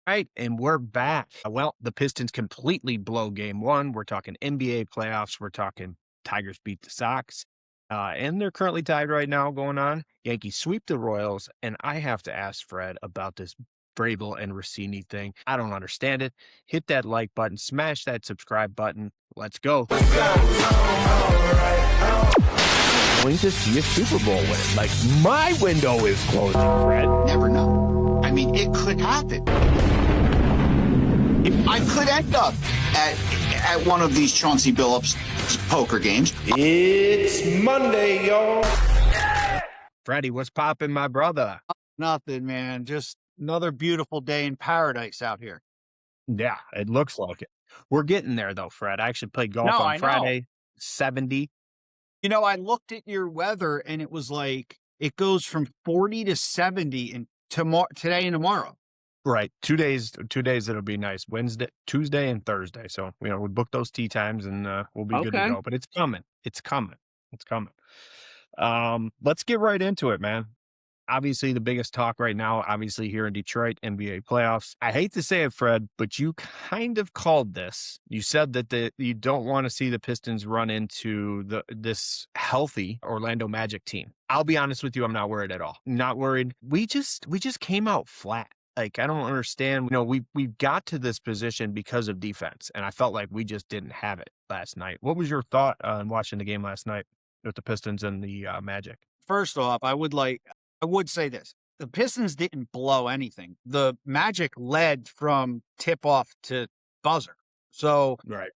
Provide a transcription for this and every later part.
Right, and we're back. Well, the Pistons completely blow game one. We're talking NBA playoffs. We're talking Tigers beat the Sox. And they're currently tied right now going on. Yankees sweep the Royals. And I have to ask Fred about this Vrabel and Rossini thing. I don't understand it. Hit that like button, smash that subscribe button. Let's go. Going to see a Super Bowl win. Like, my window is closing, Fred. Never know. I mean, it could happen. I could end up at one of these Chauncey Billups poker games. It's Monday, y'all. Freddie, what's poppin', my brother? Nothing, man. Just another beautiful day in paradise out here. Yeah, it looks like it. We're getting there, though, Fred. I actually played golf No, on I know. Friday, 70. You know, I looked at your weather and it was like it goes from 40 to 70 in today and tomorrow. Right. 2 days it'll be nice. Wednesday, Tuesday, and Thursday. So, we book those tee times and we'll be good to Okay. go. But it's coming. It's coming. It's coming. Let's get right into it, man. Obviously, the biggest talk right now, obviously here in Detroit, NBA playoffs. I hate to say it, Fred, but you kind of called this. You said that you don't want to see the Pistons run into this healthy Orlando Magic team. I'll be honest with you, I'm not worried at all. Not worried. We just came out flat. Like, I don't understand. We got to this position because of defense, and I felt like we just didn't have it last night. What was your thought on watching the game last night with the Pistons and the Magic? First off, I would say this. The Pistons didn't blow anything. The Magic led from tip-off to buzzer. So Right.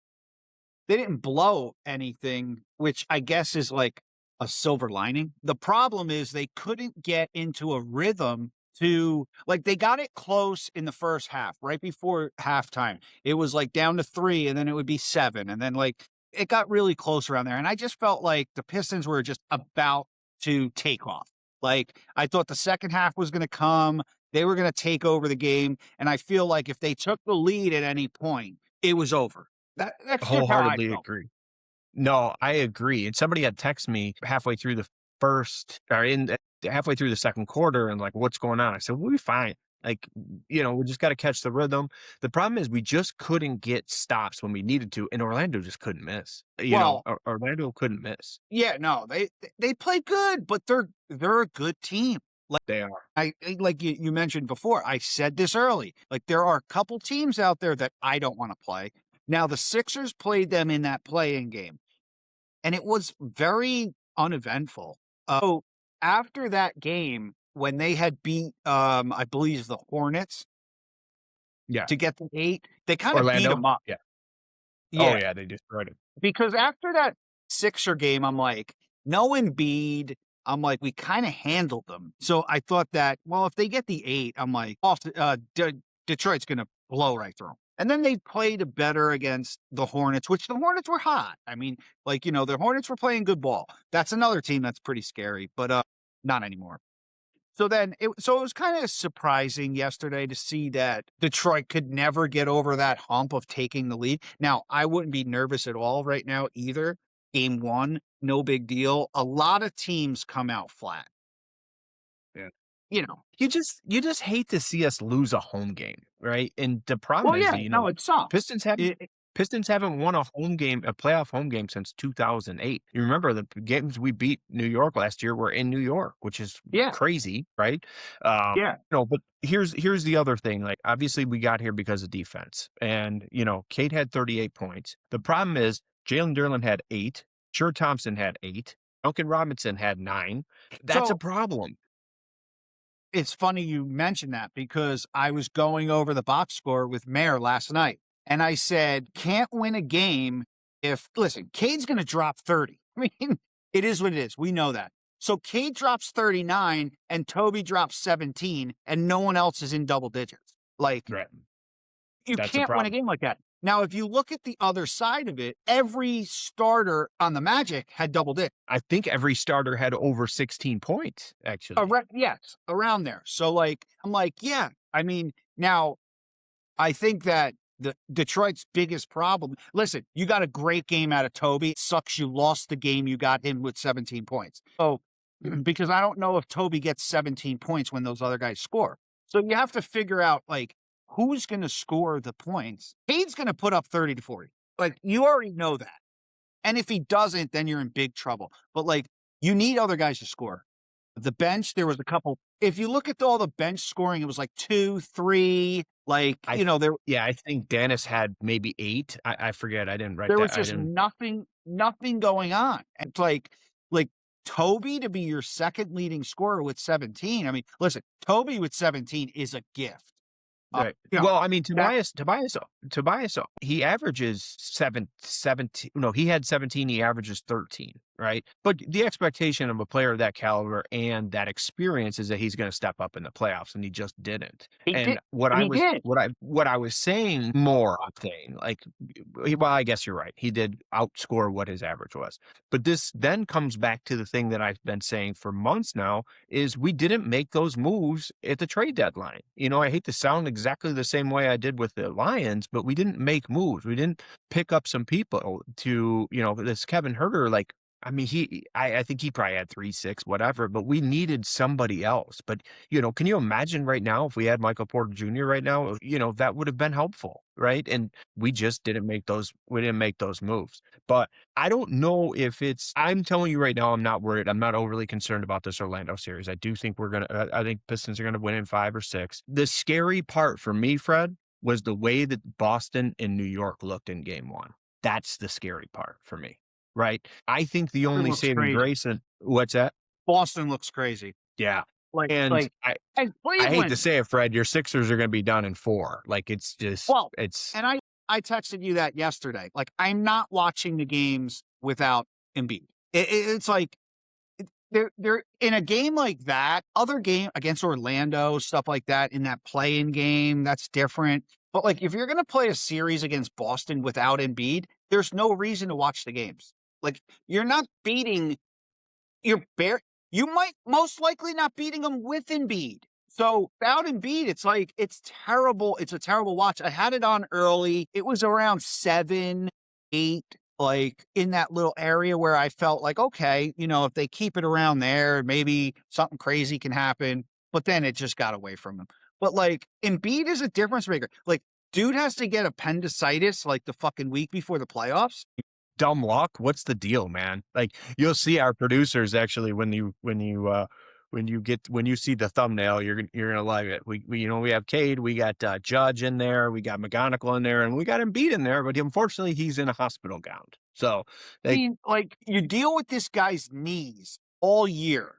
they didn't blow anything, which I guess is like a silver lining. The problem is they couldn't get into a rhythm they got it close in the first half, right before halftime. It was like down to 3, and then it would be 7. And then it got really close around there. And I just felt like the Pistons were just about to take off. Like, I thought the second half was going to come. They were going to take over the game. And I feel like if they took the lead at any point, it was over. That's just how I Wholeheartedly felt. agree. No, I agree. And somebody had texted me halfway through halfway through the second quarter and like, what's going on? I said, we'll be fine. Like, we just got to catch the rhythm. The problem is we just couldn't get stops when we needed to, and Orlando just couldn't miss. Orlando couldn't miss. Yeah, no, they play good, but they're a good team. They are. Like you mentioned before, I said this early. Like, there are a couple teams out there that I don't want to play. Now, the Sixers played them in that play-in game, and it was very uneventful. So after that game, when they had beat, I believe, the Hornets to get the 8, they kind of beat them up. Yeah. Yeah. Oh, yeah, they destroyed it. Because after that Sixer game, I'm like, no Embiid. I'm like, we kind of handled them. So I thought that, well, if they get the 8, I'm like, Detroit's going to blow right through them. And then they played better against the Hornets, which the Hornets were hot. I mean, the Hornets were playing good ball. That's another team that's pretty scary, but not anymore. So then, it was kind of surprising yesterday to see that Detroit could never get over that hump of taking the lead. Now, I wouldn't be nervous at all right now either. Game 1, no big deal. A lot of teams come out flat. Yeah. You just hate to see us lose a home game, right? And the problem is, it sucks. Pistons haven't won a playoff home game since 2008. You remember the games we beat New York last year were in New York, which is crazy, right? But here's the other thing. Like, obviously we got here because of defense, and Kate had 38 points. The problem is Jalen Duren had 8, Sure Thompson had 8, Duncan Robinson had 9. That's a problem. It's funny you mentioned that because I was going over the box score with Mayor last night. And I said, can't win a game Cade's going to drop 30. I mean, it is what it is. We know that. So Cade drops 39 and Toby drops 17 and no one else is in double digits. Like, right. You can't win a game like that. Now, if you look at the other side of it, every starter on the Magic had double digits. I think every starter had over 16 points, actually. Yes, around there. So, I'm like, yeah. I mean, now, I think that the Detroit's biggest problem. Listen, you got a great game out of Toby. It sucks you lost the game. You got him with 17 points. So, because I don't know if Toby gets 17 points when those other guys score. So you have to figure out who's going to score the points? Cade's going to put up 30 to 40. Like, you already know that. And if he doesn't, then you're in big trouble. But, like, you need other guys to score. The bench, there was a couple. If you look at all the bench scoring, it was like 2, 3. Like, there Yeah, I think Dennis had maybe 8. I forget. I didn't write there was that. I just didn't. nothing going on. And it's like Toby to be your second leading scorer with 17. I mean, listen, Toby with 17 is a gift. Right. You know, Well, I mean, Tobias, he averages 17. No, he had 17. He averages 13. Right. But the expectation of a player of that caliber and that experience is that he's going to step up in the playoffs, and he just didn't. he And did. And he did. what I was saying more, I'm saying, like, well, I guess you're right. He did outscore what his average was. But this then comes back to the thing that I've been saying for months now is we didn't make those moves at the trade deadline. I hate to sound exactly the same way I did with the Lions, but we didn't make moves. We didn't pick up some people to, this Kevin Herter, like, I mean, I think he probably had 3, 6, whatever, but we needed somebody else. But, can you imagine right now if we had Michael Porter Jr. right now, that would have been helpful, right? And we just didn't make those moves. But I don't know if I'm telling you right now, I'm not worried. I'm not overly concerned about this Orlando series. I do think I think Pistons are going to win in 5 or 6. The scary part for me, Fred, was the way that Boston and New York looked in game 1. That's the scary part for me. Right. I think the only saving grace and what's that? Boston looks crazy. Yeah. And I hate to say it, Fred, your Sixers are going to be done in 4. Like, it's just, and I texted you that yesterday. Like, I'm not watching the games without Embiid. It's like they're in a game like that, other game against Orlando, stuff like that, in that play-in game, that's different. But, like, if you're going to play a series against Boston without Embiid, there's no reason to watch the games. Like, you're not beating you might most likely not beating them with Embiid. So without Embiid, it's like, it's terrible. It's a terrible watch. I had it on early. It was around 7, 8, like in that little area where I felt like, okay, if they keep it around there, maybe something crazy can happen. But then it just got away from him. But, like, Embiid is a difference maker. Like, dude has to get appendicitis like the fucking week before the playoffs. Dumb luck. What's the deal, man? Like, you'll see our producers actually when you see the thumbnail, you're gonna like it. We have Cade, we got Judge in there, we got McGonigal in there, and we got Embiid in there. But unfortunately, he's in a hospital gown. So, like, you deal with this guy's knees all year,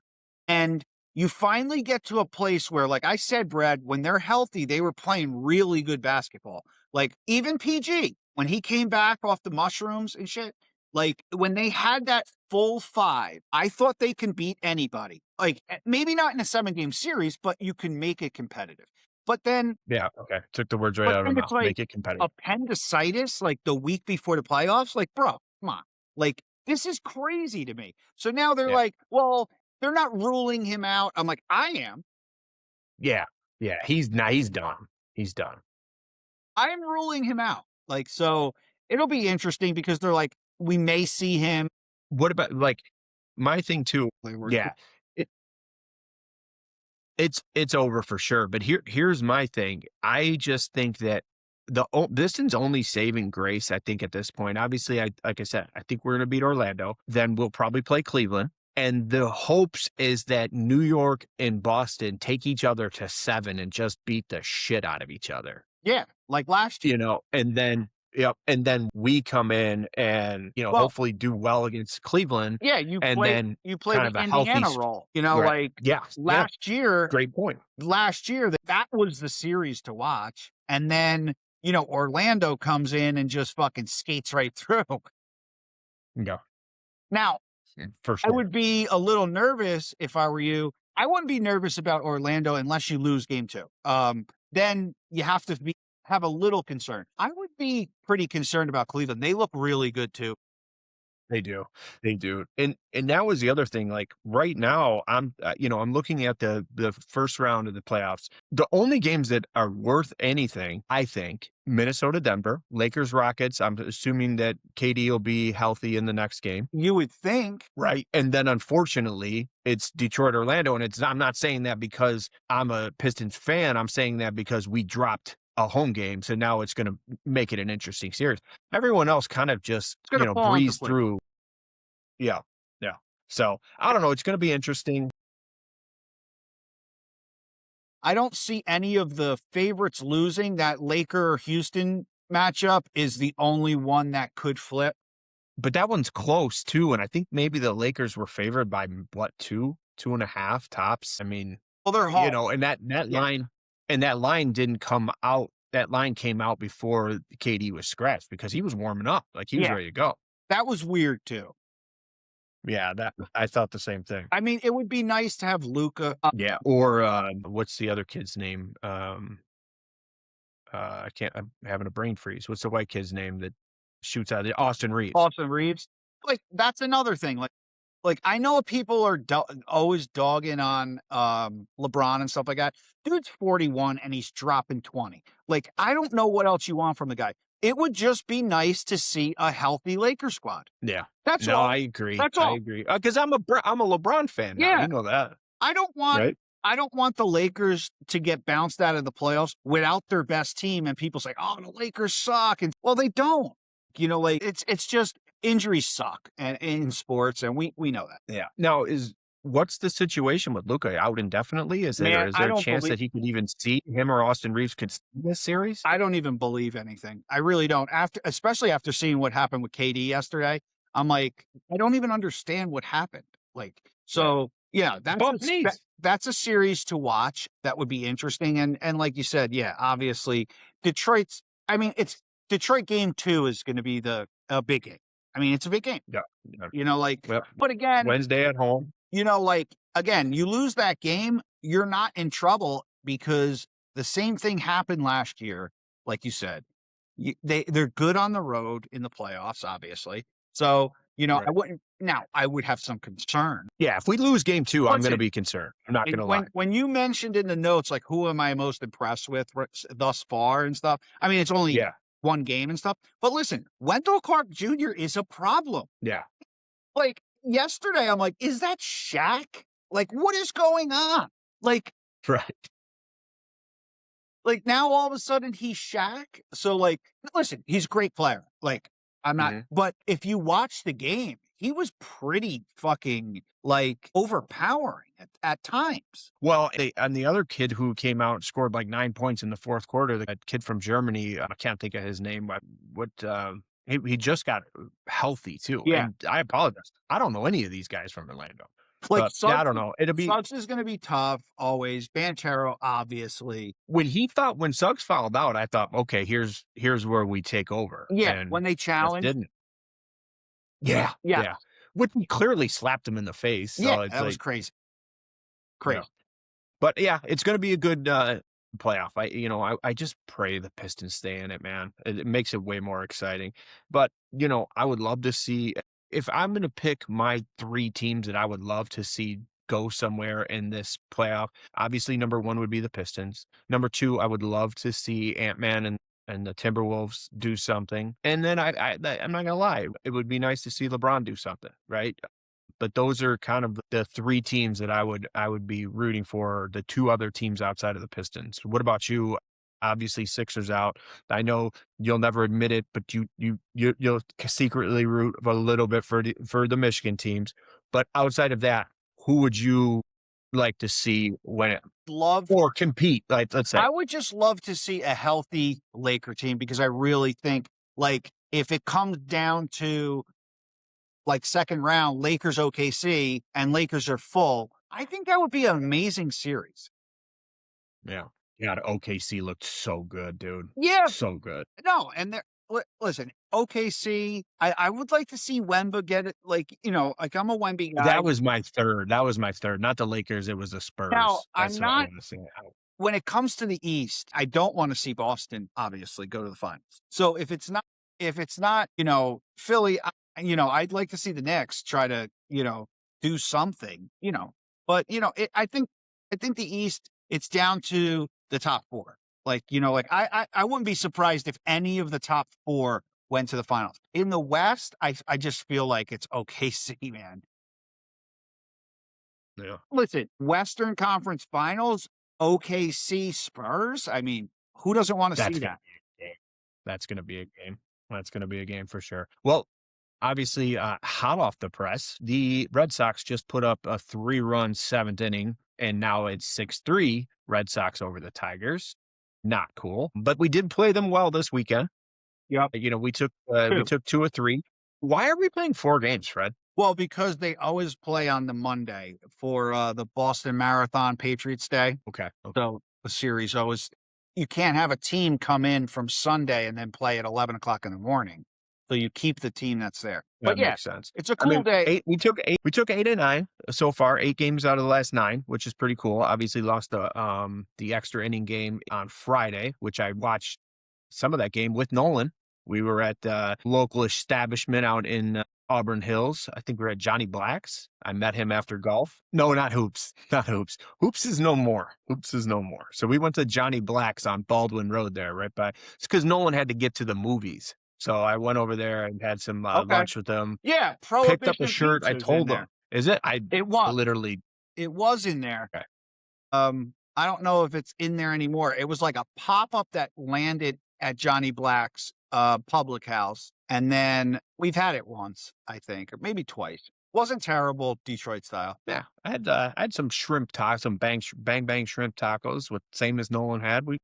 and you finally get to a place where, like I said, Brad, when they're healthy, they were playing really good basketball. Like, even PG, when he came back off the mushrooms and shit, like, when they had that full 5, I thought they can beat anybody. Like, maybe not in a 7-game series, but you can make it competitive. But then, yeah, okay, took the words right out of my mouth. Like, make it competitive. Appendicitis, like the week before the playoffs, like, bro, come on. Like, this is crazy to me. So now they're like, well, they're not ruling him out. I'm like, I am. Yeah. He's done. He's done. I'm ruling him out. Like, so it'll be interesting because they're like, we may see him. What about, like, my thing too? Yeah, it's over for sure. But here's my thing. I just think that the Pistons' only saving grace, I think, at this point, obviously, like I said, I think we're going to beat Orlando. Then we'll probably play Cleveland. And the hopes is that New York and Boston take each other to 7 and just beat the shit out of each other. Yeah, like last year. And then we come in and, hopefully do well against Cleveland. Yeah, you play kind the of a Indiana healthy role. right. Last year. Great point. Last year, that was the series to watch. And then, Orlando comes in and just fucking skates right through. Yeah. Now, for sure. I would be a little nervous if I were you. I wouldn't be nervous about Orlando unless you lose game 2. Then you have to have a little concern. I would be pretty concerned about Cleveland. They look really good too. They do. And that was the other thing. Like, right now, I'm looking at the first round of the playoffs. The only games that are worth anything, I think, Minnesota, Denver, Lakers, Rockets. I'm assuming that KD will be healthy in the next game. You would think. Right. And then, unfortunately, it's Detroit, Orlando. And I'm not saying that because I'm a Pistons fan. I'm saying that because we dropped a home game. So now it's going to make it an interesting series. Everyone else kind of just, It's gonna fall into breeze place. through. Yeah. Yeah. So I don't know. It's going to be interesting. I don't see any of the favorites losing. That Laker-Houston matchup is the only one that could flip. But that one's close too. And I think maybe the Lakers were favored by what, 2.5 tops. I mean, Well, they're home. and that Yeah. line didn't come out. That line came out before KD was scratched because he was warming up. Like he was Yeah. ready to go. That was weird too. Yeah, I thought the same thing. I mean, it would be nice to have Luka. Yeah. Or what's the other kid's name? I can't. I'm having a brain freeze. What's the white kid's name that shoots out? Austin Reeves. Austin Reeves. Like, that's another thing. Like I know people are always dogging on LeBron and stuff like that. Dude's 41 and he's dropping 20. Like, I don't know what else you want from the guy. It would just be nice to see a healthy Lakers squad. Yeah. That's No, all. I agree. That's I all. agree. Because I'm a LeBron fan now. Yeah. You know that, I don't want right? I don't want the Lakers to get bounced out of the playoffs without their best team and people say, "Oh, the Lakers suck." And well, they don't. Like it's just injuries suck and in sports, and we know that. Yeah. Now, what's the situation with Luka out indefinitely? Is Man, there I a don't chance believe that he could even see him or Austin Reeves could see this series? I don't even believe anything. I really don't. Especially after seeing what happened with KD yesterday, I'm like, I don't even understand what happened. Like, so yeah, Bump knees. that's a series to watch. That would be interesting. And like you said, yeah, obviously Detroit's. I mean, it's Detroit game 2 is going to be a big game. I mean, it's a big game. Yeah. Yep. But again, Wednesday at home. Again, you lose that game, you're not in trouble because the same thing happened last year. Like you said, they're good on the road in the playoffs, obviously. So, Right. I would have some concern. Yeah. If we lose game 2, I'm going to Listen, be concerned. I'm not going to lie. when you mentioned in the notes, like, who am I most impressed with thus far and stuff? I mean, it's only Yeah. one game and stuff. But listen, Wendell Clark Jr. is a problem. Yeah. Like yesterday, I'm like, is that Shaq? Like, what is going on? Like Right. now all of a sudden he's Shaq. So listen, he's a great player. Like, I'm not, Mhm. but if you watch the game, he was pretty fucking overpowering at times. Well, and the other kid who came out and scored like 9 points in the fourth quarter, the kid from Germany, I can't think of his name, but he just got healthy too. Yeah. And I apologize. I don't know any of these guys from Orlando. Like, But yeah, I don't know. It'll be Suggs is going to be tough always. Banchero, obviously. when Suggs fouled out, I thought, okay, here's where we take over. Yeah. And When they just challenge. didn't. Yeah. Yeah. Yeah. Which he clearly slapped him in the face. So Yeah. it's That was like, crazy. yeah. But yeah, it's going to be a good playoff. I just pray the Pistons stay in it, man. It makes it way more exciting. But I would love to see if I'm going to pick my 3 teams that I would love to see go somewhere in this playoff. Obviously, number 1 would be the Pistons. Number 2, I would love to see Ant-Man and the Timberwolves do something. And then I'm not gonna lie, it would be nice to see LeBron do something, right? But those are kind of the 3 teams that I would be rooting for, the 2 other teams outside of the Pistons. What about you? Obviously, Sixers out. I know you'll never admit it, but you'll secretly root a little bit for the Michigan teams. But outside of that, who would you like to see win or compete? Like, let's say. I would just love to see a healthy Laker team because I really think, if it comes down to second round, Lakers OKC, and Lakers are full, I think that would be an amazing series. Yeah. God, OKC looked so good, dude. Yeah. So good. No, and listen, OKC, I would like to see Wemba get it. I'm a Wemby guy. That was my third. Not the Lakers. It was the Spurs. Now, That's I'm what I not. want to see. When it comes to the East, I don't want to see Boston obviously go to the finals. So if it's not, Philly, I'd like to see the Knicks try to, do something, But I think the East, it's down to the top 4. I wouldn't be surprised if any of the top 4 went to the finals. In the West, I just feel like it's OKC, man. Yeah. Listen, Western Conference Finals, OKC Spurs. I mean, Who doesn't want to That's see gonna that? be a game. That's gonna be a game. That's gonna be a game for sure. Well, obviously, hot off the press, the Red Sox just put up a 3-run 7th inning, and now it's 6-3 Red Sox over the Tigers. Not cool, but we did play them well this weekend. Yep. You know, we Two. took 2 or 3. Why are we playing 4 games, Fred? Well, because they always play on the Monday for the Boston Marathon Patriots Day. Okay. So the series always, you can't have a team come in from Sunday and then play at 11 o'clock in the morning. So you keep the team that's there. That But yeah, makes sense. it's a I cool mean, day. 8 we took 8 and 9 so far, 8 games out of the last 9, which is pretty cool. Obviously lost the extra inning game on Friday, which I watched some of that game with Nolan. We were at local establishment out in Auburn Hills. I think we are at Johnny Black's. I met him after golf. No, not Hoops. Not Hoops. Hoops is no more. Hoops is no more. So we went to Johnny Black's on Baldwin Road there, right by. It's because Nolan had to get to the movies. So I went over there and had some Okay. lunch with him. Yeah, Picked up Prohibition a shirt. I Pizza's in told him, there. "Is it?" I It was. literally. It was in there. Okay. I don't know if it's in there anymore. It was like a pop-up that landed at Johnny Black's public house. And then we've had it once, I think, or maybe twice. Wasn't terrible, Detroit style. Yeah, I had some shrimp tacos, some bang shrimp tacos, with same as Nolan had. We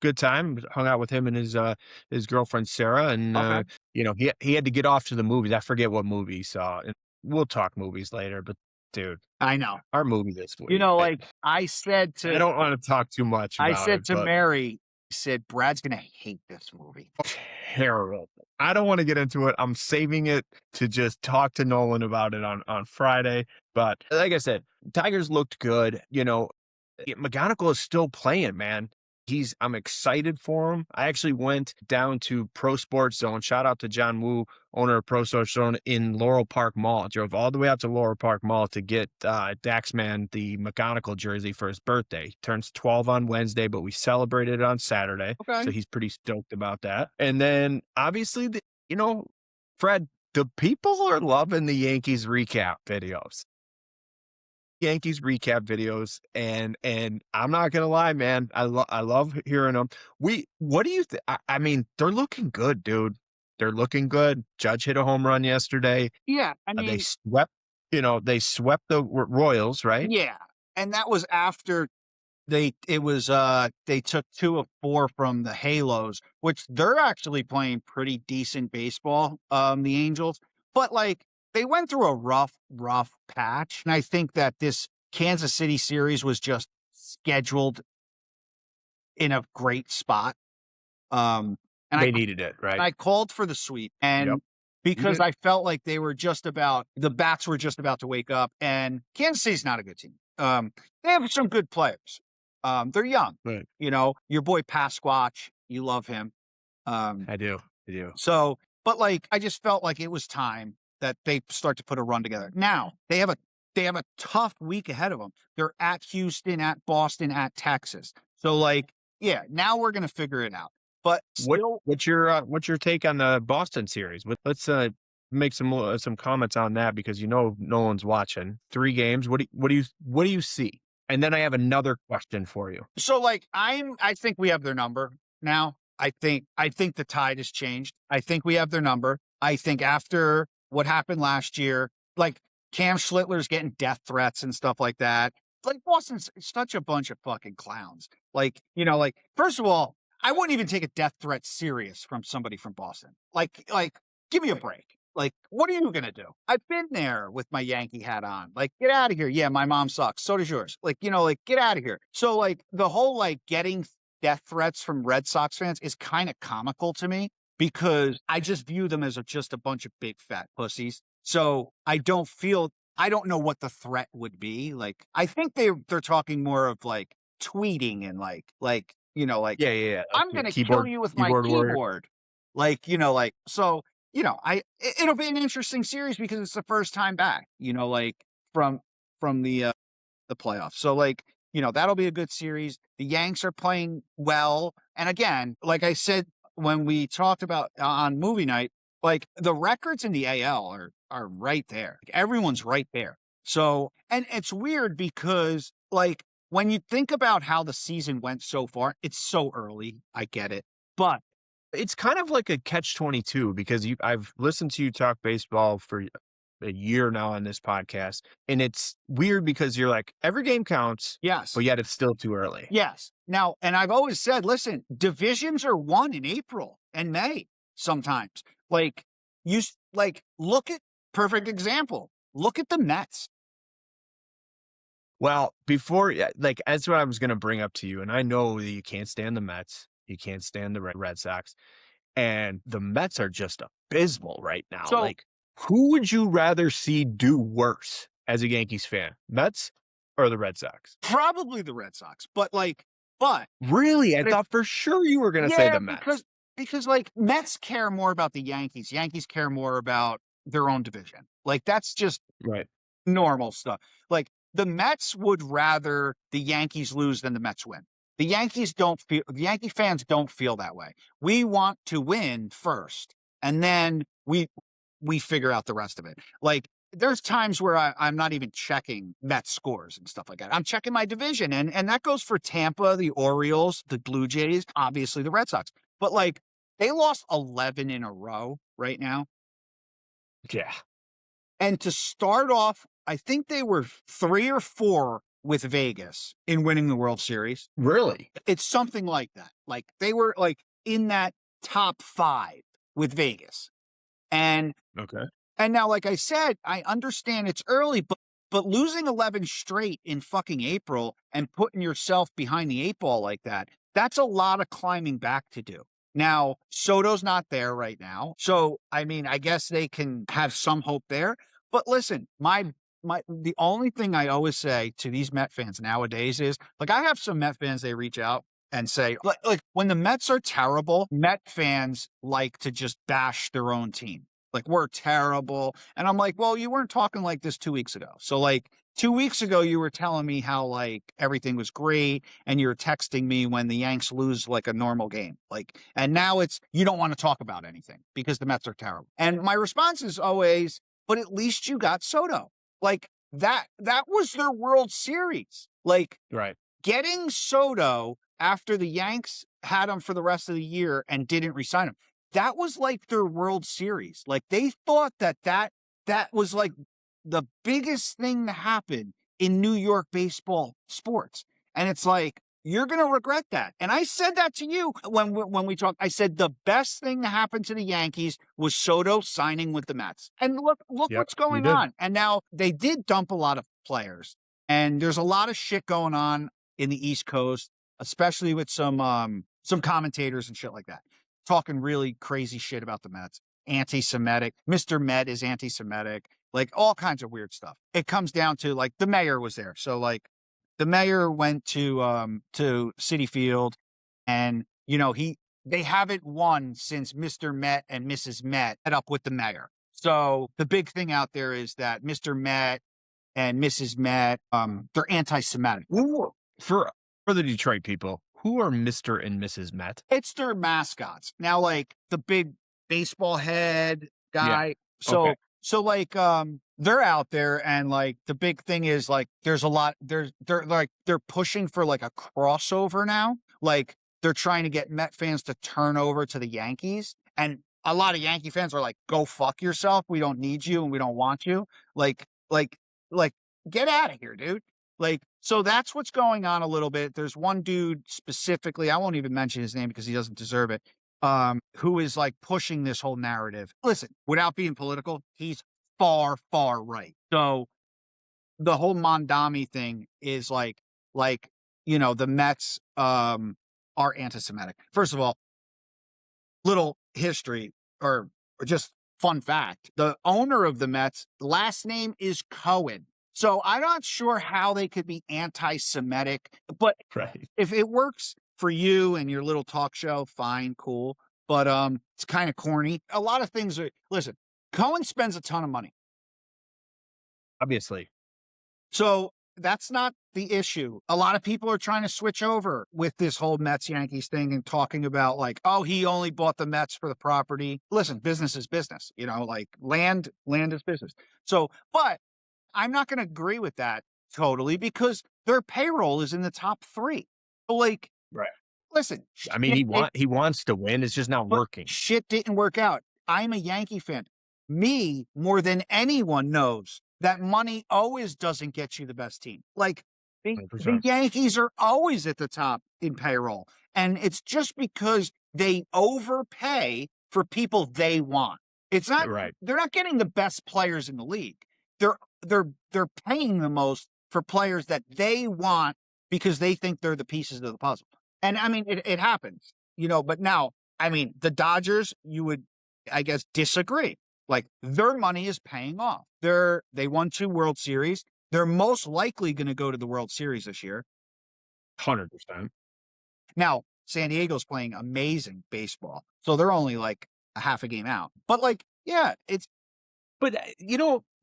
good time. Hung out with him and his girlfriend Sarah, and Okay. you know he had to get off to the movies. I forget what movie he saw. And we'll talk movies later, but dude, I know. our movie this week. You know, like I said I to don't want to talk too much. I About said it, to but Mary, I said, Brad's gonna hate this movie. terrible. I don't want to get into it. I'm saving it to just talk to Nolan about it on Friday. But like I said, Tigers looked good. You know, McGonigal is still playing, man. I'm excited for him. I actually went down to Pro Sports Zone. Shout out to John Woo, owner of Pro Sports Zone in Laurel Park Mall. Drove all the way out to Laurel Park Mall to get Daxman the McGonigal jersey for his birthday. Turns 12 on Wednesday, but we celebrated it on Saturday. Okay. So he's pretty stoked about that. And then obviously, Fred, the people are loving the Yankees recap videos. And I'm not gonna lie, man, I love hearing them. What do you think? I mean, they're looking good, dude. They're looking good. Judge hit a home run yesterday. Yeah, I They mean, swept the Royals, right? yeah, and that was after they took 2 of 4 from the Halos, which they're actually playing pretty decent baseball, the Angels. But like they went through a rough patch. And I think that this Kansas City series was just scheduled in a great spot. And They needed it, right? I called for the sweep, and Yep. because did. I felt like the bats were just about to wake up, and Kansas City's not a good team. They have some good players. They're young. Right. You know, your boy Pasquatch, you love him. I do. So, but like, I just felt like it was time that they start to put a run together. Now they have a tough week ahead of them. They're at Houston, at Boston, at Texas. So like, yeah, now we're gonna figure it out. But still, What's your take on the Boston series? Let's make some comments on that, because no one's watching. 3 games. What do you see? And then I have another question for you. so like I think we have their number now. I think the tide has changed. I think we have their number. I think after what happened last year, like Cam Schlittler's getting death threats and stuff like that. Like Boston's such a bunch of fucking clowns. Like, like first of all, I wouldn't even take a death threat serious from somebody from Boston. Like give me a break. Like, what are you gonna do? I've been there with my Yankee hat on. Like, get out of here. Yeah, my mom sucks. So does yours. Like, get out of here. So like the whole like getting death threats from Red Sox fans is kind of comical to me, because I just view them as just a bunch of big fat pussies. So I don't know what the threat would be. Like, I think they're talking more of like tweeting and like, Yeah. I'm going to kill you with my warrior. keyboard. So, it'll be an interesting series because it's the first time back, from the playoffs. So that'll be a good series. The Yanks are playing well. And again, like I said, when we talked about on movie night, like the records in the AL are right there. Like, everyone's right there. So, and it's weird because like when you think about how the season went so far, it's so early. I get it. But It's kind of like a catch-22 because I've listened to you talk baseball for a year now on this podcast, and it's weird because you're like, every game counts, yes, but yet it's still too early. yes. Now, and I've always said, listen, divisions are won in April and May sometimes. Like, look at perfect example. Look at the Mets. Well, before, like, that's what I was going to bring up to you, and I know that you can't stand the Mets, you can't stand the Red Sox, and the Mets are just abysmal right now. So Like, who would you rather see do worse as a Yankees fan, Mets or the Red Sox? probably the Red Sox, but Really? I But thought for sure you were going to say yeah, the Mets. because like Mets care more about the Yankees. Yankees care more about their own division. Like that's just Right. normal stuff. Like the Mets would rather the Yankees lose than the Mets win. The Yankee fans don't feel that way. We want to win first, and then we figure out the rest of it. Like there's times where I'm not even checking Mets scores and stuff like that. I'm checking my division, and that goes for Tampa, the Orioles, the Blue Jays, obviously the Red Sox. But like they lost 11 in a row right now. Yeah. And to start off, I think they were 3 or 4 with Vegas in winning the World Series. Really? It's something like that. Like they were like in that top 5 with Vegas. And Okay. now, like I said, I understand it's early, but losing 11 straight in fucking April and putting yourself behind the 8 ball like that, that's a lot of climbing back to do. Now, Soto's not there right now. So, I mean, I guess they can have some hope there. But listen, the only thing I always say to these Met fans nowadays is like I have some Met fans, they reach out and say, like when the Mets are terrible, Met fans like to just bash their own team. Like, we're terrible. And I'm like, well, you weren't talking like this 2 weeks ago. So, like, 2 weeks ago, you were telling me how, like, everything was great. And you're texting me when the Yanks lose, like, a normal game. Like, and now it's, you don't want to talk about anything because the Mets are terrible. And my response is always, but at least you got Soto. Like, that was their World Series. Like, Right. getting Soto after the Yanks had him for the rest of the year and didn't resign him. That was like their World Series. Like they thought that was like the biggest thing to happen in New York baseball sports. And it's like, you're going to regret that. And I said that to you when we talked. I said the best thing to happen to the Yankees was Soto signing with the Mets. And look Yep, what's you going did. on. And now they did dump a lot of players. And there's a lot of shit going on in the East Coast, especially with some commentators and shit like that, talking really crazy shit about the Mets, anti-Semitic. Mr. Met is anti-Semitic, like all kinds of weird stuff. It comes down to like the mayor was there. So like the mayor went to Citi Field and, you know, they haven't won since Mr. Met and Mrs. Met met up with the mayor. So the big thing out there is that Mr. Met and Mrs. Met, they're anti-Semitic. For the Detroit people, who are Mr. and Mrs. Met? It's their mascots. Now, like the big baseball head guy. Okay. So like they're out there and like the big thing is like there's a lot they're pushing for like a crossover now. Like they're trying to get Met fans to turn over to the Yankees. And a lot of Yankee fans are like, go fuck yourself. We don't need you and we don't want you. Like get out of here, dude. Like, so that's what's going on a little bit. There's one dude specifically, I won't even mention his name because he doesn't deserve it, who is like pushing this whole narrative. Listen, without being political, he's far, far right. So the whole Mondami thing is like, you know, the Mets are anti-Semitic. First of all, little history or just fun fact. The owner of the Mets, last name is Cohen. So I'm not sure how they could be anti-Semitic, but Right. if it works for you and your little talk show, fine, cool. But it's kind of corny. A lot of things are, listen, Cohen spends a ton of money. Obviously. So that's not the issue. A lot of people are trying to switch over with this whole Mets Yankees thing and talking about like, oh, he only bought the Mets for the property. Listen, business is business, you know, like land is business. So, but I'm not going to agree with that totally, because their payroll is in the top 3. So, like, Right. listen, I mean, he wants to win. It's just not but working. shit didn't work out. I'm a Yankee fan. Me, more than anyone, knows that money always doesn't get you the best team. Like, the 100%. Yankees are always at the top in payroll. And it's just because they overpay for people they want. It's not, Right. they're not getting the best players in the league. They're paying the most for players that they want because they think they're the pieces of the puzzle. And I mean, it happens, but now, I mean, the Dodgers, you would, I guess, disagree. Like, their money is paying off. They won 2 World Series. They're most likely going to go to the World Series this year. 100%. Now, San Diego's playing amazing baseball, so they're only like a half a game out. But like, yeah, But,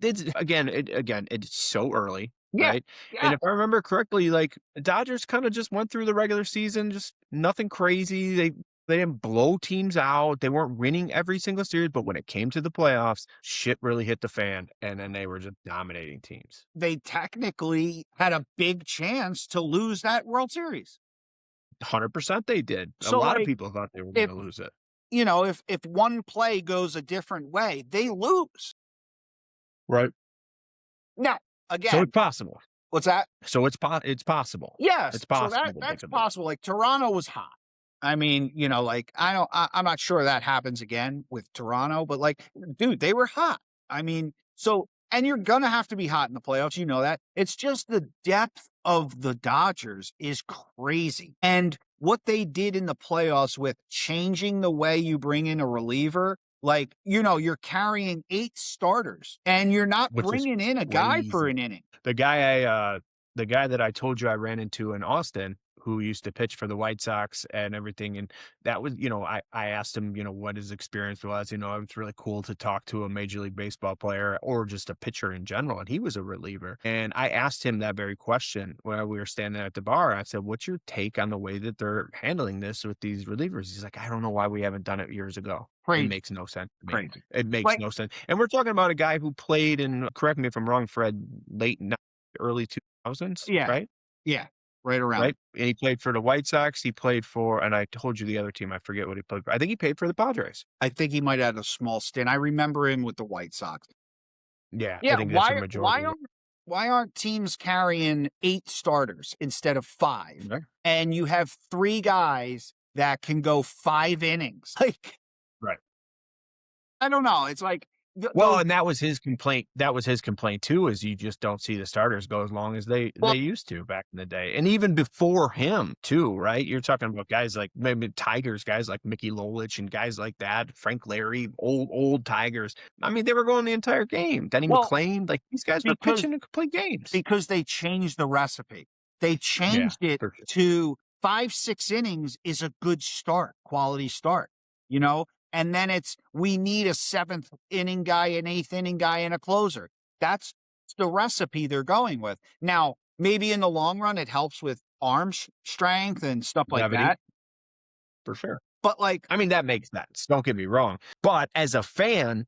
it's so early, yeah, right? yeah. And if I remember correctly, like, the Dodgers kinda just went through the regular season, just nothing crazy. They didn't blow teams out. They weren't winning every single series, but when it came to the playoffs, shit really hit the fan, and then they were just dominating teams. They technically had a big chance to lose that World Series. 100% they did. A So, lot of like, people thought they were if gonna lose it. if one play goes a different way, they lose. Right. Now, So again, it's possible. what's that? So it's possible. Yes, It's so possible that they that's could lose. possible. Like, Toronto was hot. I mean, like, I'm not sure that happens again with Toronto, but like, dude, they were hot. I mean, so, and you're gonna have to be hot in the playoffs, that. It's just the depth of the Dodgers is crazy. And what they did in the playoffs with changing the way you bring in a reliever, like, you're carrying 8 starters and you're not Which is bringing in a guy for crazy. an inning. The guy that I told you I ran into in Austin, who used to pitch for the White Sox and everything, and that was, I asked him, what his experience was. It was really cool to talk to a Major League Baseball player or just a pitcher in general, and he was a reliever. And I asked him that very question while we were standing at the bar. I said, "What's your take on the way that they're handling this with these relievers?" He's like, "I don't know why we haven't done it years ago. It Crazy, makes no sense to me. crazy. It makes Like, no sense." And we're talking about a guy who played in, correct me if I'm wrong, Fred, early 2000s, yeah, right? yeah, right around. Right? And he played for the White Sox, he played for, and I told you the other team, I forget what he played for. I think he played for the Padres. I think he might have had a small stint. I remember him with the White Sox. Yeah, I Yeah, think that's a why majority of it. why aren't teams carrying 8 starters instead of 5? Right. And you have 3 guys that can go 5 innings. Like, Right. I don't know. It's like Well, and that was his complaint too, is you just don't see the starters go as long as they well, used to back in the day. And even before him too, right? You're talking about guys like maybe Tigers, guys like Mickey Lolich and guys like that, Frank Larry, old Tigers. I mean, they were going the entire game. Denny well, McClain, like these guys were because pitching in complete games. because they changed the recipe. They Yeah, changed it for sure. to 5, 6 innings is a good start, quality start, you know? And then we need a 7th inning guy, an 8th inning guy, and a closer. That's the recipe they're going with. Now, maybe in the long run, it helps with arm strength and stuff like Levity, that. for sure. But like, I mean, that makes sense. Don't get me wrong. But as a fan,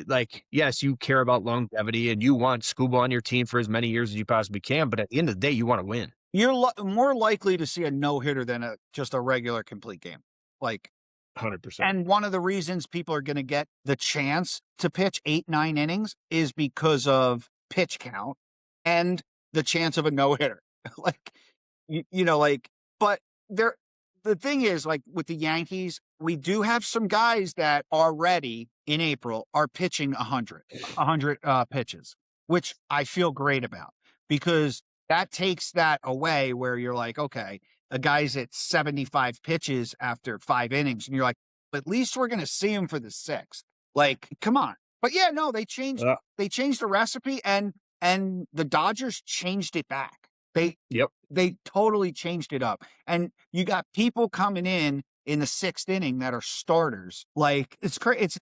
like, yes, you care about longevity and you want Scuba on your team for as many years as you possibly can. But at the end of the day, you want to win. you're more likely to see a no-hitter than just a regular complete game. Like, 100%. and one of the reasons people are going to get the chance to pitch 8, 9 innings is because of pitch count and the chance of a no-hitter. Like, but the thing is, like, with the Yankees, we do have some guys that already in April are pitching 100 pitches, which I feel great about, because that takes that away where you're like, okay, a guy's at 75 pitches after 5 innings, and you're like, at least we're going to see him for the 6th. Like, come on. But yeah, no, they changed the recipe, and the Dodgers changed it back. Yep. They totally changed it up. And you got people coming in the 6th inning that are starters. Like, it's crazy.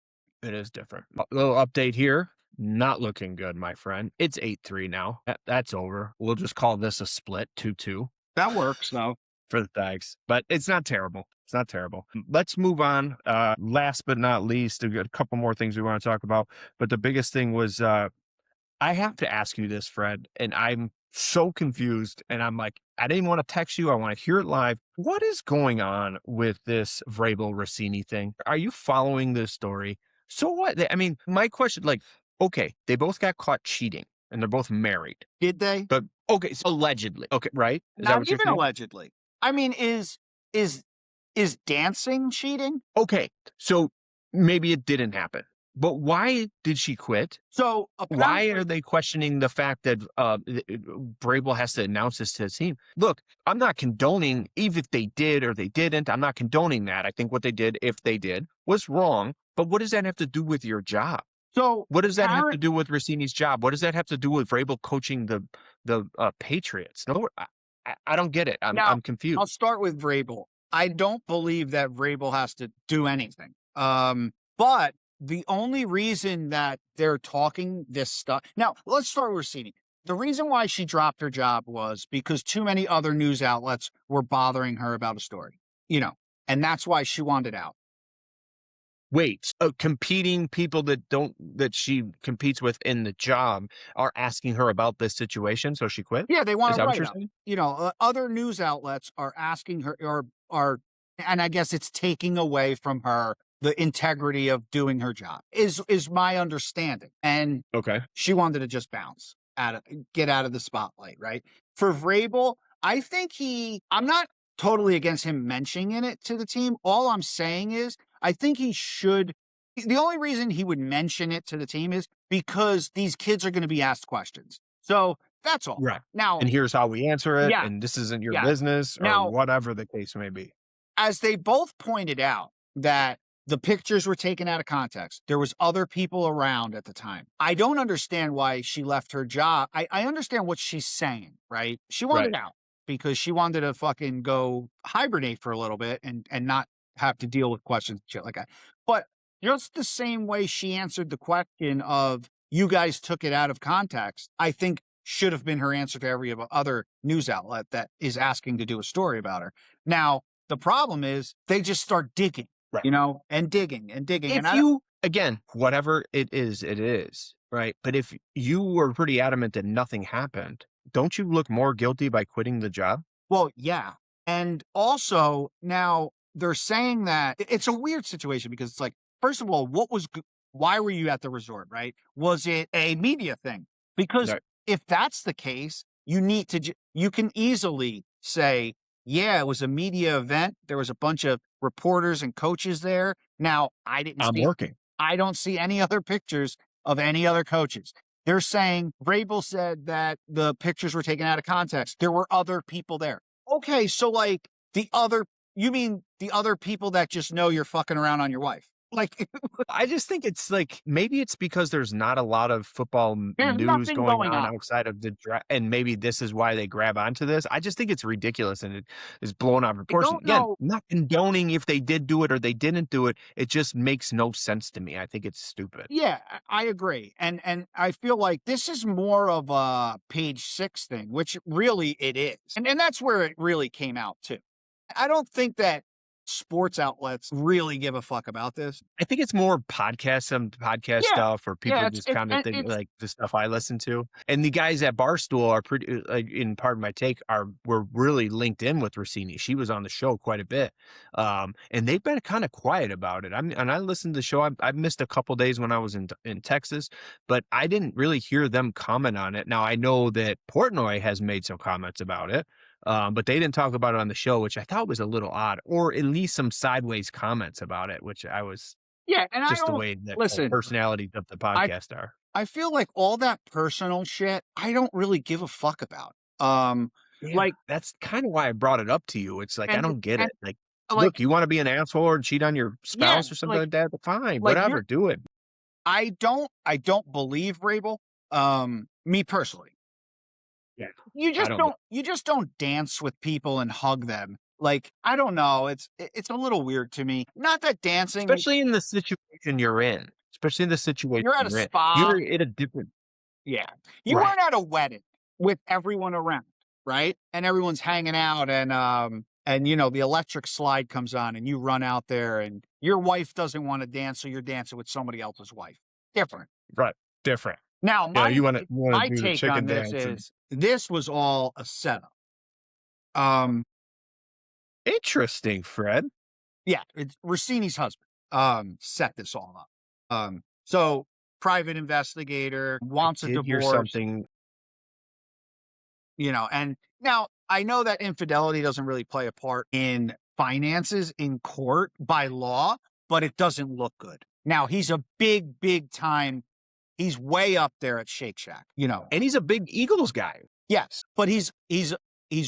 It is different. A little update here. Not looking good, my friend. It's 8-3 now. That's over. We'll just call this a split, 2-2. That works, though. For the Thags, but it's not terrible. It's not terrible. Let's move on. Last but not least, we've got a couple more things we want to talk about. But the biggest thing was, I have to ask you this, Fred, and I'm so confused. And I'm like, I didn't want to text you. I want to hear it live. What is going on with this Vrabel Rossini thing? Are you following this story? So what? I mean, my question, like, okay, they both got caught cheating and they're both married, Did they? but okay, so allegedly. Okay, right? Is that Not what you're even saying? allegedly. I mean, is is dancing cheating? Okay, so maybe it didn't happen, but why did she quit? So Why apparently, are they questioning the fact that Vrabel has to announce this to his team? Look, I'm not condoning, even if they did or they didn't, I'm not condoning that. I think what they did, if they did, was wrong. But what does that have to do with your job? so What does that have to apparent. do with Rossini's job? What does that have to do with Vrabel coaching the Patriots? No, I don't get it. Now, I'm I'll confused. start with Vrabel. I don't believe that Vrabel has to do anything. But the only reason that they're talking this stuff. Now, let's start with Rossini. The reason why she dropped her job was because too many other news outlets were bothering her about a story, you know, and that's why she wanted out. Wait, competing people that she competes with in the job are asking her about this situation, so she quit? Yeah, they Is want to that what write you're up. saying? Other news outlets are asking her and I guess it's taking away from her the integrity of doing her job. Is my understanding. And Okay. she wanted to just bounce get out of the spotlight, right? For Vrabel, I think I'm not totally against him mentioning it to the team. All I'm saying is I think he should. The only reason he would mention it to the team is because these kids are going to be asked questions. So that's all. Right. Now, And here's how we answer it, yeah, and this isn't your yeah. business or Now, whatever the case may be. as they both pointed out that the pictures were taken out of context. There was other people around at the time. I don't understand why she left her job. I understand what she's saying, right? She wanted Right. out because she wanted to fucking go hibernate for a little bit and not have to deal with questions and shit like that. But just the same way she answered the question of you guys took it out of context, I think should have been her answer to every other news outlet that is asking to do a story about her. Now, the problem is they just start digging, Right. and digging and digging. And If I don't, you again, whatever it is, right? But if you were pretty adamant that nothing happened, don't you look more guilty by quitting the job? well, yeah. And also now they're saying that it's a weird situation because it's like, first of all, why were you at the resort, right? Was it a media thing? Because Right. if that's the case, you need to, you can easily say, yeah, it was a media event. There was a bunch of reporters and coaches there. Now, I'm working. I don't see any other pictures of any other coaches. They're saying Vrabel said that the pictures were taken out of context. There were other people there. Okay, so like you mean the other people that just know you're fucking around on your wife? Like, I just think it's like maybe it's because there's not a lot of football there's news nothing going going on on. outside of the draft, and maybe this is why they grab onto this. I just think it's ridiculous and it is blown out of I proportion. don't Again, know. not condoning if they did do it or they didn't do it. It just makes no sense to me. I think it's stupid. Yeah, I agree. And I feel like this is more of a page 6 thing, which really it is. And that's where it really came out too. I don't think that sports outlets really give a fuck about this. I think it's more some podcast Yeah. stuff or people Yeah, just kind of think like the stuff I listen to. And the guys at Barstool are pretty, like, in part of my take, were really linked in with Rossini. She was on the show quite a bit, and they've been kind of quiet about it. And I listened to the show. I missed a couple days when I was in Texas, but I didn't really hear them comment on it. Now I know that Portnoy has made some comments about it. But they didn't talk about it on the show, which I thought was a little odd, or at least some sideways comments about it, which I was Yeah, and I just the don't way that listen. personalities of the I podcast are. I feel like all that personal shit, I don't really give a fuck about. Yeah, Like that's kind of why I brought it up to you. It's like I and don't get and it. Like, like look, you want to be an asshole or cheat on your yeah, spouse or something like that? Fine, like whatever, you're do it. I don't believe Vrabel. Me personally. Yeah, You I just don't. don't dance with people and hug them. Like, I don't know, it's a little weird to me. Not that dancing Especially in the situation you're in. Especially in the situation you're at a you're in. spa. You're in a different. Yeah. You Right. weren't at a wedding with everyone around, right? And everyone's hanging out and the electric slide comes on and you run out there and your wife doesn't want to dance, so you're dancing with somebody else's wife. Different. Right. Different. Now, You know, you want to my do the take on chicken this dance and is this was all a setup. Um, Interesting, Fred. yeah, it's Rossini's husband, set this all up. So private investigator I wants a did hear divorce, something. and now I know that infidelity doesn't really play a part in finances in court by law, but it doesn't look good. Now he's a big time. He's way up there at Shake Shack, And he's a big Eagles guy. Yes, but he's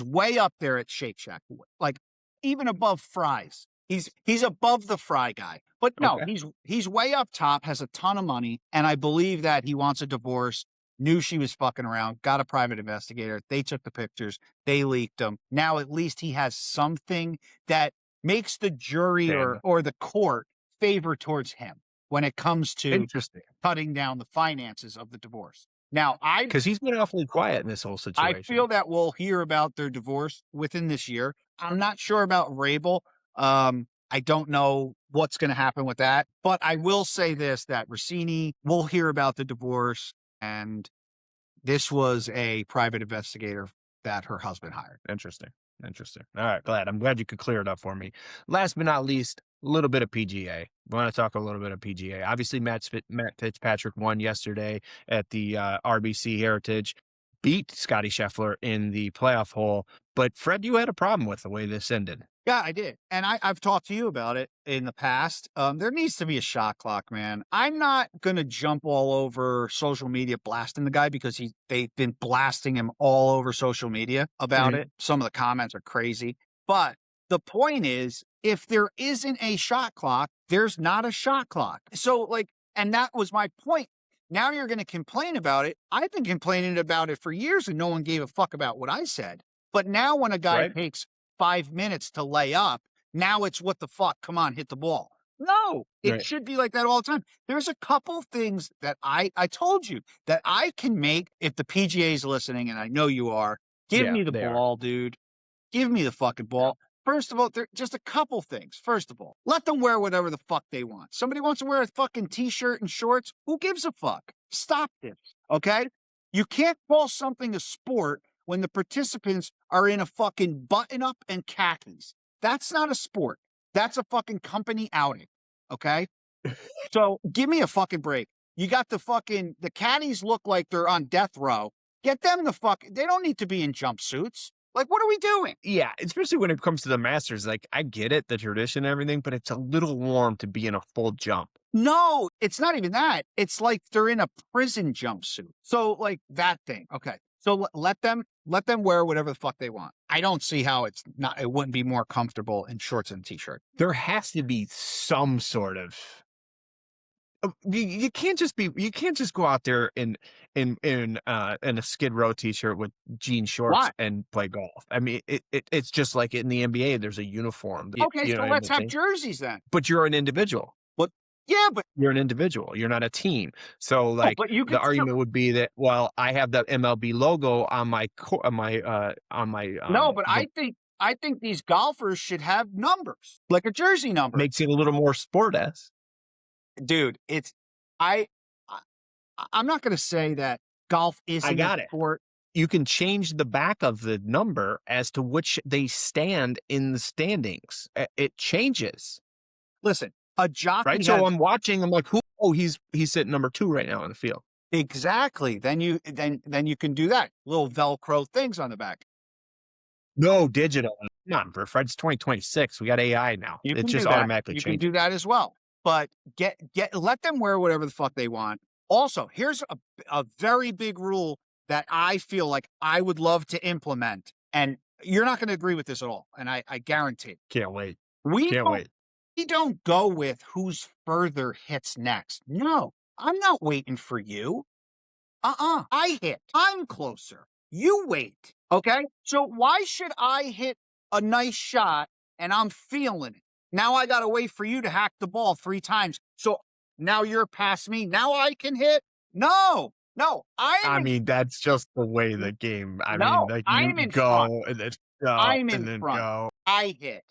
way up there at Shake Shack, like even above Fries. He's above the fry guy. But no, Okay. he's way up top, has a ton of money, and I believe that he wants a divorce. Knew she was fucking around, got a private investigator. They took the pictures, they leaked them. Now at least he has something that makes the jury Damn. or the court favor towards him when it comes to Interesting. cutting down the finances of the divorce. Now, Because he's been awfully quiet in this whole I situation. feel that we'll hear about their divorce within this year. I'm not sure about Vrabel. I don't know what's going to happen with that, but I will say this, that Rossini will hear about the divorce, and this was a private investigator that her husband hired. Interesting. All right, I'm glad you could clear it up for me. Last but not least, a little bit of PGA. We want to talk a little bit of PGA. Obviously, Matt Fitzpatrick won yesterday at the RBC Heritage, beat Scotty Scheffler in the playoff hole. But Fred, you had a problem with the way this ended. Yeah, I did. And I've talked to you about it in the past. There needs to be a shot clock, man. I'm not going to jump all over social media blasting the guy because they've been blasting him all over social media about it. Some of the comments are crazy. But the point is, if there isn't a shot clock, there's not a shot clock. So, and that was my point. Now you're going to complain about it. I've been complaining about it for years and no one gave a fuck about what I said. But now when a guy takes 5 minutes to lay up, now it's what the fuck? Come on, hit the ball. No, it should be like that all the time. There's a couple things that I told you that I can make if the PGA is listening, and I know you are. Give me the ball, dude. Give me the fucking ball. First of all, just a couple things. First of all, let them wear whatever the fuck they want. Somebody wants to wear a fucking t-shirt and shorts. Who gives a fuck? Stop this, okay? You can't call something a sport when the participants are in a fucking button-up and khakis. That's not a sport. That's a fucking company outing, okay? So give me a fucking break. You got the caddies look like they're on death row. Get them they don't need to be in jumpsuits. Like, what are we doing? Yeah, especially when it comes to the Masters. Like, I get it, the tradition and everything, but it's a little warm to be in a full jump. No, it's not even that. It's like they're in a prison jumpsuit. So, like, that thing. Okay. So let them wear whatever the fuck they want. I don't see how it wouldn't be more comfortable in shorts and a t-shirt. There has to be some sort of you can't just go out there in a Skid Row t-shirt with jean shorts and play golf. I mean, it's just like in the NBA, there's a uniform. Okay, so let's have jerseys then. But you're an individual. Yeah, but you're an individual. You're not a team. So, like, the argument would be that, well, I have the MLB logo on my no, but I think these golfers should have numbers, like a jersey number. Makes it a little more sport-esque. Dude, I'm not going to say that golf isn't a sport. You can change the back of the number as to which they stand in the standings. It changes. Listen, a jockey. Right. So I'm watching. I'm like, who? Oh, he's sitting number 2 right now on the field. Exactly. Then you can do that. Little Velcro things on the back. No, digital. Come on, bro. Fred's 2026. We got AI now. It just automatically changes. You can do that as well. But let them wear whatever the fuck they want. Also, here's a very big rule that I feel like I would love to implement. And you're not going to agree with this at all. And I guarantee it. Can't wait. We don't go with whose further hits next. No, I'm not waiting for you. I hit. I'm closer. You wait. Okay? So why should I hit a nice shot and I'm feeling it? Now I got to wait for you to hack the ball 3 times. So now you're past me. Now I can hit? No. I mean, that's just the way the game. I'm in go front. and then go. I'm in in front. Go. I hit.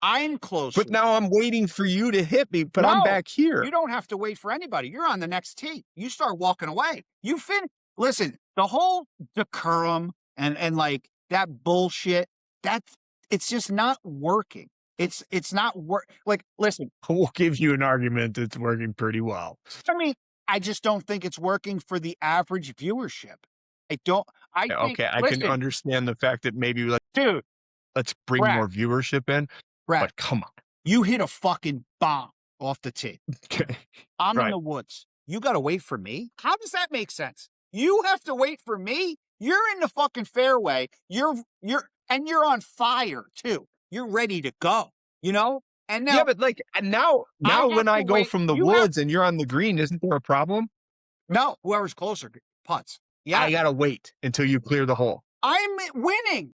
I'm close. But now I'm waiting for you to hit me, but I'm back here. You don't have to wait for anybody. You're on the next tee. You start walking away. listen, the whole decorum and like that bullshit, that's it's just not working. It's not like listen, We'll give you an argument that's working pretty well. I mean, I just don't think it's working for the average viewership. I don't I Yeah, think okay, I can listen, understand the fact that maybe dude, let's bring Brad, more viewership in, Brad, but come on. you hit a fucking bomb off the tee. Okay. I'm in Right. the woods. You gotta wait for me? How does that make sense? You have to wait for me? You're in the fucking fairway. You're on fire too. You're ready to go, you know? And Yeah, now but like now I have when I to go wait. from the You have woods and you're on the green, isn't there a problem? no, whoever's closer putts. Yeah, I gotta wait until you clear the hole. I'm winning.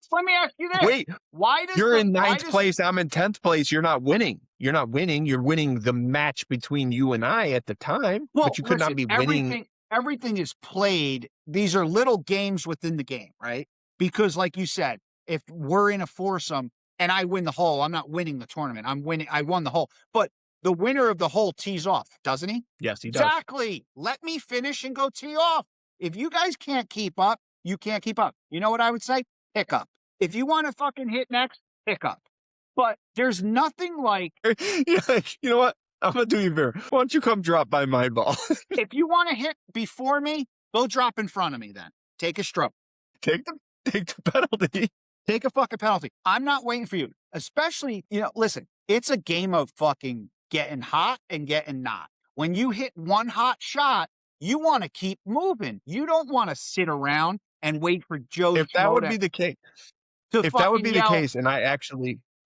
Let me ask you this. Wait, Why does you're the in why ninth does place, I'm in 10th place. You're not winning. You're not winning. You're winning the match between you and I at the time, well, but you could not listen, be winning. everything is played. These are little games within the game, right? Because like you said, if we're in a foursome and I win the hole, I'm not winning the tournament. I won the hole. But the winner of the hole tees off, doesn't he? Yes, he does. Exactly. Let me finish and go tee off. If you guys can't keep up, you can't keep up. You know what I would say? Pick up. If you want to fucking hit next, pick up. But there's nothing like You're like, you know what? I'm gonna do you a favor. Why don't you come drop by my ball? if you want to hit before me, go drop in front of me then. Take a stroke. take the penalty. Take a fucking penalty. I'm not waiting for you. Especially, listen, it's a game of fucking getting hot and getting not. When you hit one hot shot, you want to keep moving. You don't want to sit around and wait for Joe If that Schmo would be the case, to if that would fucking be the yell, case, and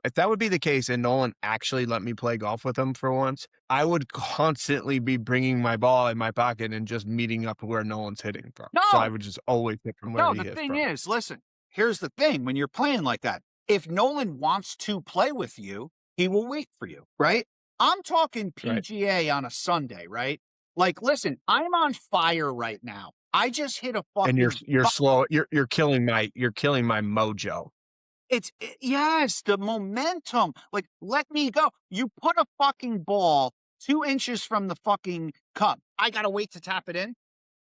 if that would be the case, and Nolan actually let me play golf with him for once, I would constantly be bringing my ball in my pocket and just meeting up where Nolan's hitting from. So I no, would just always hit from where no, he the hits thing from. is, listen, here's the thing. When you're playing like that, if Nolan wants to play with you, he will wait for you, right? I'm talking Right. PGA on a Sunday, right? Like, listen, I'm on fire right now. I just hit a And fucking you're slow. You're killing my mojo. yes, the momentum. Like, let me go. You put a fucking ball 2 inches from the fucking cup. I gotta wait to tap it in.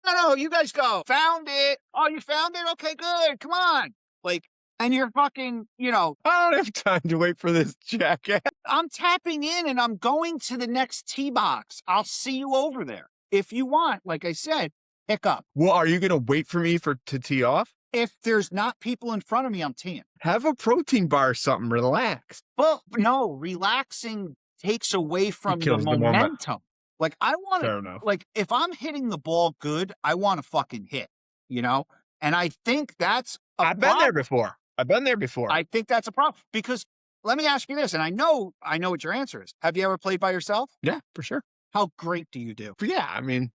No, you guys go. Found it. Oh, you found it? Okay, good. Come on. Like, and you're fucking, I don't have time to wait for this jackass. I'm tapping in and I'm going to the next tee box. I'll see you over there. If you want, like I said, pick up. Well, are you gonna wait for me to tee off? If there's not people in front of me, I'm teeing. Have a protein bar or something. Relax. Well, no, relaxing takes away from the kills the moment. momentum. Like I want Fair to, enough. like if I'm hitting the ball good, I want to fucking hit, And I think that's a I've been there problem. before. I think that's a problem because let me ask you this, and I know what your answer is. Have you ever played by yourself? Yeah, for sure. How great do you do? Yeah, I mean,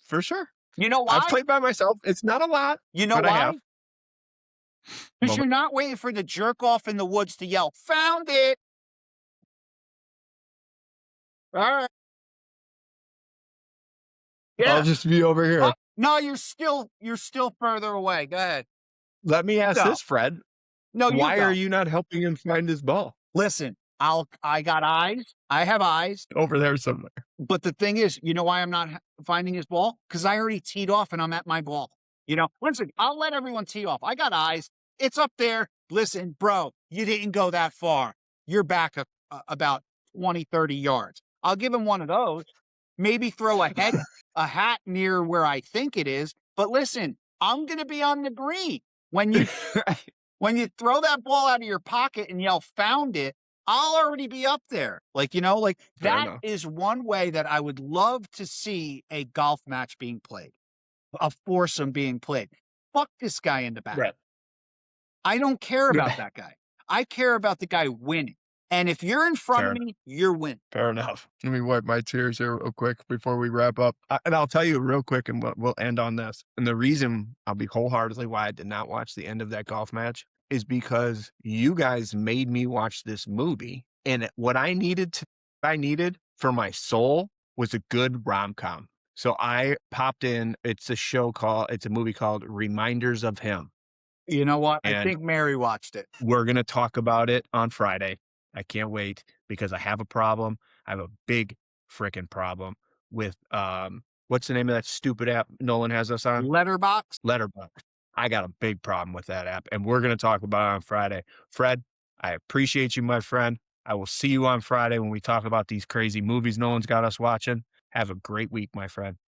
for sure. You know why? I've played by myself. It's not a lot. You know but I why? have. Because Well, you're not waiting for the jerk off in the woods to yell, "Found it!" All right. Yeah. I'll just be over here. Oh, no, you're still further away. Go ahead. Let me ask go. this, Fred. No, you Why go. are you not helping him find his ball? Listen, I got eyes. I have eyes. Over there somewhere. But the thing is, you know why I'm not finding his ball? Because I already teed off and I'm at my ball. Listen, I'll let everyone tee off. I got eyes. It's up there. Listen, bro, you didn't go that far. You're back about 20, 30 yards. I'll give him one of those. Maybe throw a hat near where I think it is. But listen, I'm going to be on the green. When you throw that ball out of your pocket and yell, "Found it," I'll already be up there. Like Fair that enough. is one way that I would love to see a golf match being played, a foursome being played. Fuck this guy in the back. Right. I don't care about Yeah. that guy. I care about the guy winning. And if you're in front Fair of me, you're winning. Fair enough. Let me wipe my tears here real quick before we wrap up. And I'll tell you real quick, and we'll end on this. And the reason I'll be wholeheartedly why I did not watch the end of that golf match is because you guys made me watch this movie. And what I needed for my soul was a good rom-com. So I popped in. It's a movie called Reminders of Him. You know what? I And think Mary watched it. we're going to talk about it on Friday. I can't wait because I have a problem. I have a big freaking problem with, what's the name of that stupid app Nolan has us on? Letterbox. Letterboxd. I got a big problem with that app, and we're gonna talk about it on Friday. Fred, I appreciate you, my friend. I will see you on Friday when we talk about these crazy movies no one's got us watching. Have a great week, my friend.